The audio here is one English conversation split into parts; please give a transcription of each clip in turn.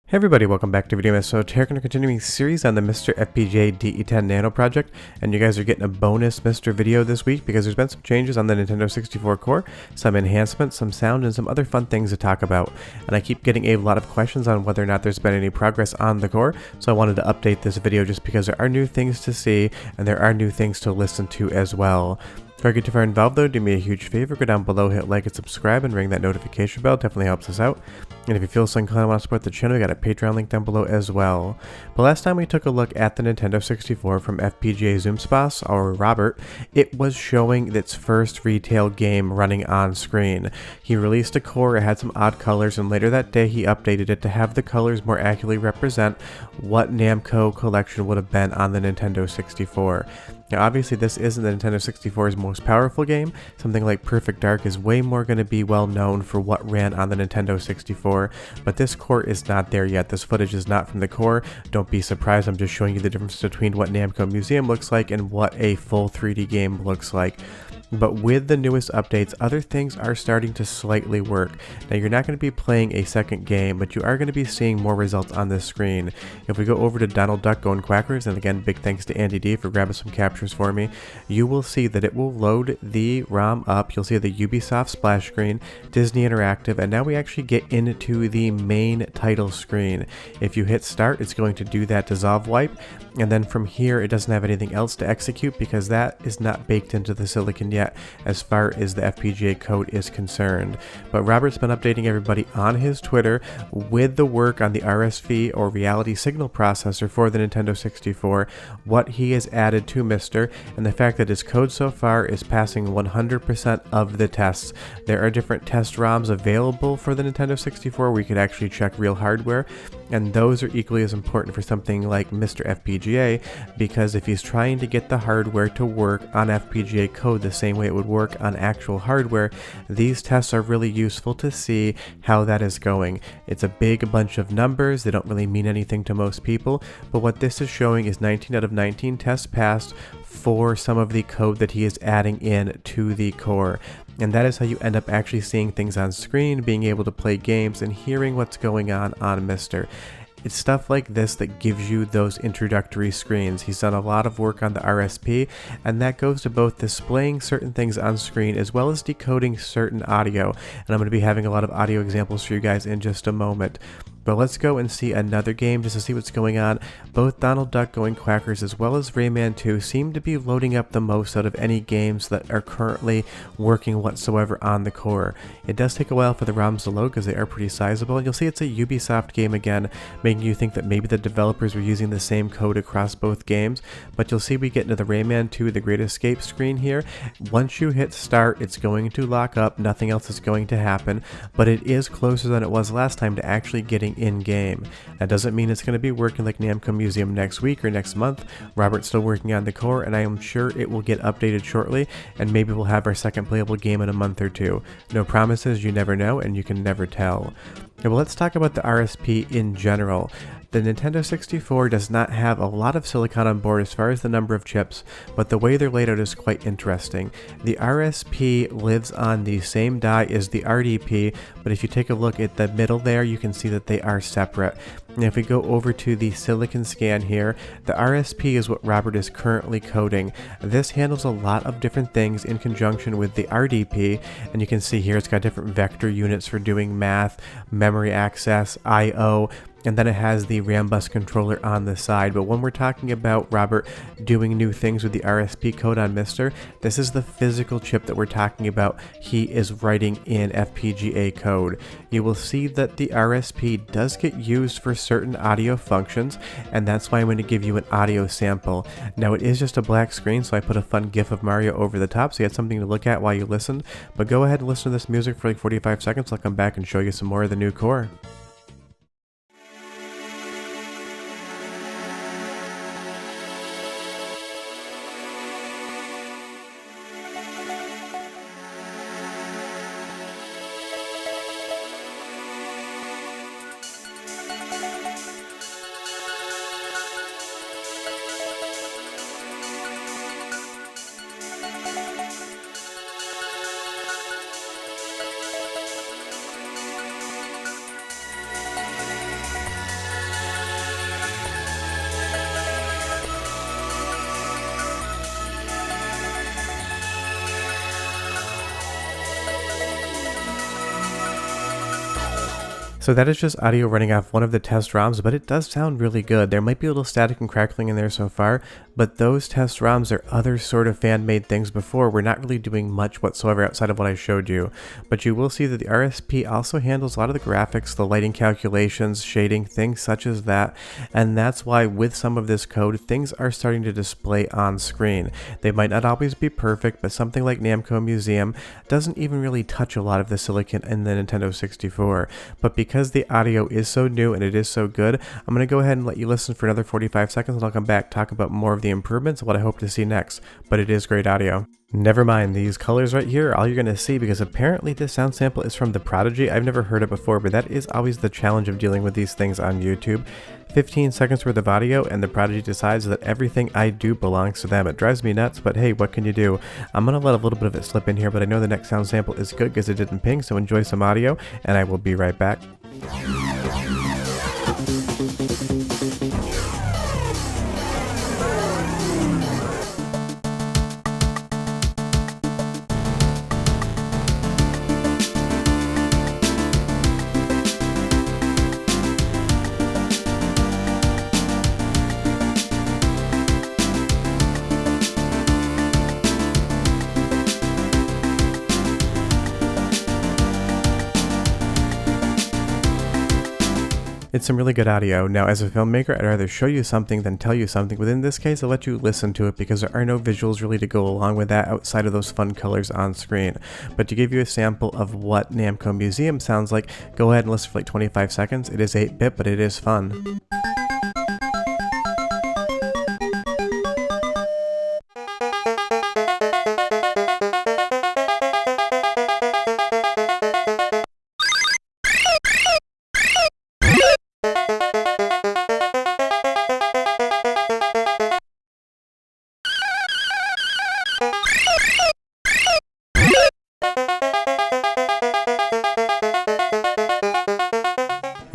Hey everybody, welcome back to Video. So today we're going to continuing series on the MiSTer FPGA DE10 Nano project, and you guys are getting a bonus MiSTer video this week because there's been some changes on the Nintendo 64 core, some enhancements, some sound, and some other fun things to talk about. And I keep getting a lot of questions on whether or not there's been any progress on the core, so I wanted to update this video just because there are new things to see and there are new things to listen to as well. Before I get too far involved though, do me a huge favor, go down below, hit like and subscribe, and ring that notification bell. Definitely helps us out. And if you feel so inclined and want to support the channel, we got a Patreon link down below as well. But last time we took a look at the Nintendo 64 from FPGAZumSpass, or Robert, it was showing its first retail game running on screen. He released a core, it had some odd colors, and later that day he updated it to have the colors more accurately represent what Namco collection would have been on the Nintendo 64. Now obviously this isn't the Nintendo 64's most powerful game. Something like Perfect Dark is way more going to be well known for what ran on the Nintendo 64, but this core is not there yet. This footage is not from the core. Don't be surprised, I'm just showing you the difference between what Namco Museum looks like and what a full 3D game looks like. But with the newest updates, other things are starting to slightly work. Now you're not going to be playing a second game, but you are going to be seeing more results on this screen. If we go over to Donald Duck Going Quackers, and again big thanks to Andy D for grabbing some captures for me, you will see that it will load the ROM up. You'll see the Ubisoft splash screen, Disney Interactive, and now we actually get into the main title screen. If you hit start, it's going to do that dissolve wipe, and then from here it doesn't have anything else to execute because that is not baked into the silicon yet as far as the FPGA code is concerned. But Robert's been updating everybody on his Twitter with the work on the RSV or reality signal processor for the Nintendo 64, what he has added to MiSTer, and the fact that his code so far is passing 100% of the tests. There are different test ROMs available for the Nintendo 64 where you could actually check real hardware, and those are equally as important for something like MiSTer FPGA, because if he's trying to get the hardware to work on FPGA code the same way it would work on actual hardware, these tests are really useful to see how that is going. It's a big bunch of numbers, they don't really mean anything to most people, but what this is showing is 19 out of 19 tests passed for some of the code that he is adding in to the core. And that is how you end up actually seeing things on screen, being able to play games, and hearing what's going on MiSTer. It's stuff like this that gives you those introductory screens. He's done a lot of work on the RSP, and that goes to both displaying certain things on screen as well as decoding certain audio. And I'm going to be having a lot of audio examples for you guys in just a moment. But let's go and see another game just to see what's going on. Both Donald Duck Going Quackers as well as Rayman 2 seem to be loading up the most out of any games that are currently working whatsoever on the core. It does take a while for the ROMs to load because they are pretty sizable. You'll see it's a Ubisoft game again, making you think that maybe the developers were using the same code across both games. But you'll see we get into the Rayman 2 The Great Escape screen here. Once you hit start, it's going to lock up. Nothing else is going to happen, but it is closer than it was last time to actually getting in-game. That doesn't mean it's going to be working like Namco Museum next week or next month. Robert's still working on the core, and I am sure it will get updated shortly, and maybe we'll have our second playable game in a month or two. No promises, you never know, and you can never tell. Okay, well, let's talk about the RSP in general. The Nintendo 64 does not have a lot of silicon on board as far as the number of chips, but the way they're laid out is quite interesting. The RSP lives on the same die as the RDP, but if you take a look at the middle there, you can see that they are separate. And if we go over to the silicon scan here, the RSP is what Robert is currently coding. This handles a lot of different things in conjunction with the RDP, and you can see here it's got different vector units for doing math, memory access, I/O, and then it has the RAM bus controller on the side. But when we're talking about Robert doing new things with the RSP code on MiSTer, this is the physical chip that we're talking about. He is writing in FPGA code. You will see that the RSP does get used for certain audio functions, and that's why I'm going to give you an audio sample. Now it is just a black screen, so I put a fun GIF of Mario over the top so you had something to look at while you listened. But go ahead and listen to this music for like 45 seconds. I'll come back and show you some more of the new core. So that is just audio running off one of the test ROMs, but it does sound really good. There might be a little static and crackling in there so far, but those test ROMs or other sort of fan-made things before were not really doing much whatsoever outside of what I showed you. But you will see that the RSP also handles a lot of the graphics, the lighting calculations, shading, things such as that, and that's why with some of this code, things are starting to display on screen. They might not always be perfect, but something like Namco Museum doesn't even really touch a lot of the silicon in the Nintendo 64. But because the audio is so new and it is so good, I'm going to go ahead and let you listen for another 45 seconds and I'll come back, talk about more of the improvements and what I hope to see next. But it is great audio. Never mind, these colors right here are all you're going to see because apparently this sound sample is from The Prodigy. I've never heard it before, but that is always the challenge of dealing with these things on YouTube. 15 seconds worth of audio and The Prodigy decides that everything I do belongs to them. It drives me nuts, but hey, what can you do? I'm going to let a little bit of it slip in here, but I know the next sound sample is good because it didn't ping, so enjoy some audio, and I will be right back. It's some really good audio. Now, as a filmmaker, I'd rather show you something than tell you something, but in this case, I'll let you listen to it because there are no visuals really to go along with that outside of those fun colors on screen. But to give you a sample of what Namco Museum sounds like, go ahead and listen for like 25 seconds. It is 8-bit, but it is fun.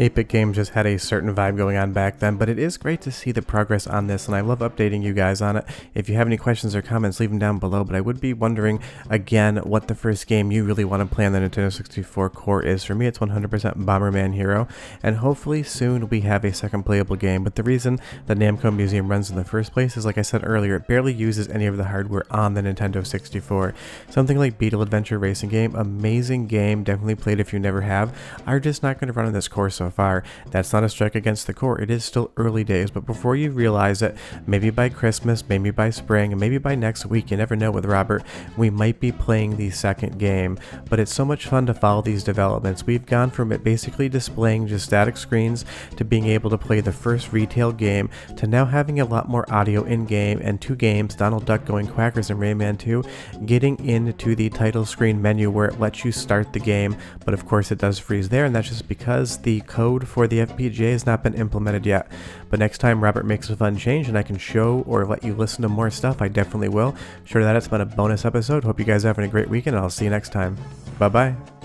8-bit game just had a certain vibe going on back then, but it is great to see the progress on this, and I love updating you guys on it. If you have any questions or comments, leave them down below, but I would be wondering, again, what the first game you really want to play on the Nintendo 64 core is. For me, it's 100% Bomberman Hero, and hopefully soon we have a second playable game, but the reason the Namco Museum runs in the first place is, like I said earlier, it barely uses any of the hardware on the Nintendo 64. Something like Beetle Adventure Racing Game, amazing game, definitely played if you never have, are just not going to run on this core so far. That's not a strike against the core, it is still early days, but before you realize it, maybe by Christmas, maybe by spring, and maybe by next week, you never know with Robert, we might be playing the second game. But it's so much fun to follow these developments. We've gone from it basically displaying just static screens to being able to play the first retail game to now having a lot more audio in-game, and 2 games, Donald Duck Going Quackers and Rayman 2, getting into the title screen menu where it lets you start the game, but of course it does freeze there, and that's just because the code for the FPGA has not been implemented yet. But next time Robert makes a fun change and I can show or let you listen to more stuff, I definitely will. Sure, that it's been a bonus episode. Hope you guys are having a great weekend, and I'll see you next time. Bye bye.